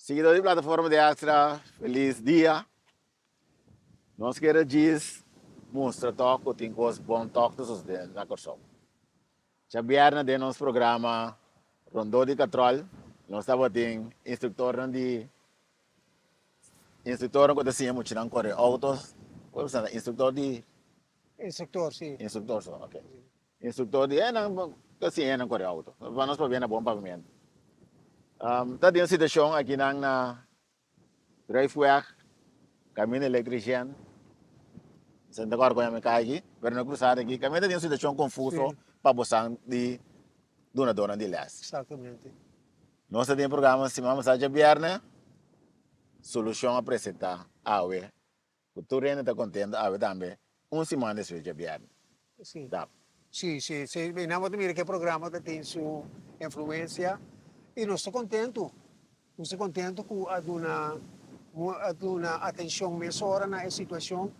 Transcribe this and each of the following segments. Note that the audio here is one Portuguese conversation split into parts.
Seguidor de plataforma de Astra, feliz dia. Nós queremos dizer, mostra toque, tem coisas bom toque dos dentes na corção. Já vieram de nosso programa Rondô de Catrol, nós estamos tem instrutor que assim muito não corre autos, instrutor de Instructor, sim. instrutor só, ok. Instrutor de não assim não corre auto. Vamos para ver bom pavimento. Tá tem situação aqui na driveway, caminho eletriciano. Senta agora com a minha aqui, ver na cruzada aqui, caminho tem uma situação confusa para você de dona de leste. Exatamente. Nós temos programa semana passada viernes, solução apresentar a UE. O turno está contente, a UE também. Semana depois de viernes. Sim. Tá. Sim, sim. Sim. Nós mira que o programa tem sua influência e nós estamos contentos. Nós estamos contentos com a uma atenção mesora na situação.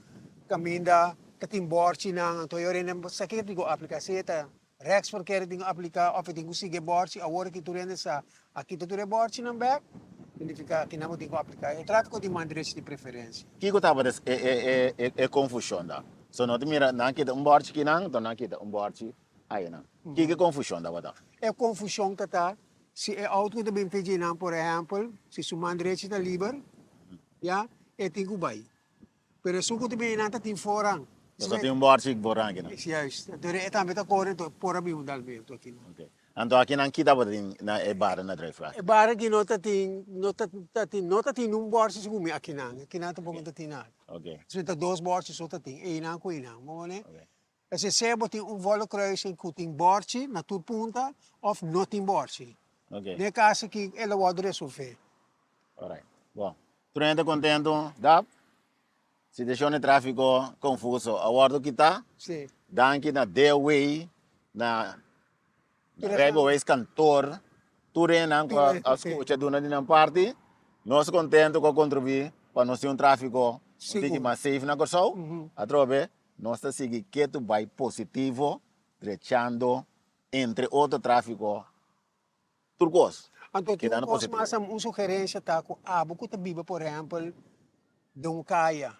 Caminda que tem borte na Toyota nem sa que digo aplicação Rex porque digo aplicar of digo sige borte agora que tu rende sa aqui tu re borte na back significa que não digo aplicar o tráfego de maneira de preferência. O que estava é confusão da. So não te mira não que borte que não, então que borte aí não. Que confusão da vada. É confusão que tá se é auto que bem feito não por exemplo se sua maneira está livre já é digo vai. Pero suko também não tem fora. Só tem borte que borang aqui não. Justo. Então é também tá correndo por abrir um dalmento aqui. Ok. Então aqui não que estava na é bar na drive. E bara que nota tem bordo se gumi aqui não tá pouco tem nada. Ok. Se tá dois bordos só tem e não com não, mo né? Se sebo tem volo kruising que tem bordo na tu punta of não tem bordo. Ok. Ne caso que ela vai resolver. Alright. Bom. Tu ainda contente? Dá? Situação de tráfego confuso. Agora que está? Sim. Danke na Dewey, na Railways Cantor, Turena, com a escuta de uma parte, nós contentes com contribuir para nós ter um tráfego mais safe na Corsol. A trobe, nós estamos seguindo que tu vai positivo, trechando entre outro tráfego turcos. Então, tu posso mais uma sugerência tá com abu que biba por exemplo, de um caia.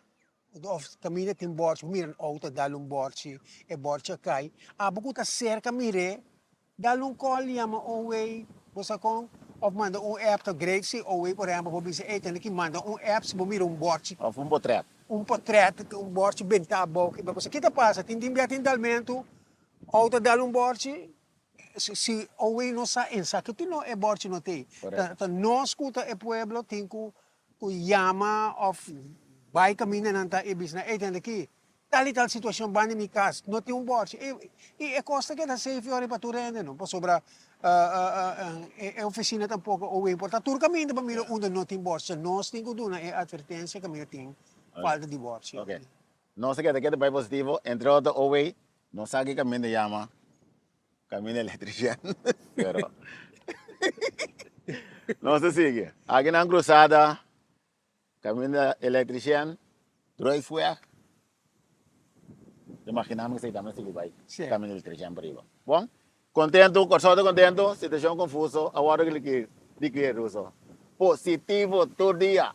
Of caminho tem bordo, mira auto dá bordo, e bordo cai. Abu que tá cerca mire, dá call yama away, você com of manda app to great se away por exemplo, vou dizer tem que manda app se mira bordo. Of portrait. Portrait, bordo bem tá bom, que você que tá passa, tem dalmento, auto dá bordo, se away não sa em sa que tu não é bordo não tem. Então nós escuta é pueblo tem que yama of vai caminhando nanta e business e tem aqui tal situação bani mi cas não tem bordo e é costa que da safe ora para tu rende não posso sobrar a oficina tampouco ou importa tur caminho para mira onde não tem bordo nós tem que dar é advertência que mira tem falta de bordo. Ok. Nós que daqui vai positivo entre outro away nós sabe que caminho chama caminho eletriciano pero nós sigue aqui na cruzada caminho eletriciano driveway. Imaginamos que estamos seguindo vai caminho eletriciano para aí. Bom, contento, corsoto contento, situação confuso, agora que positivo todo dia.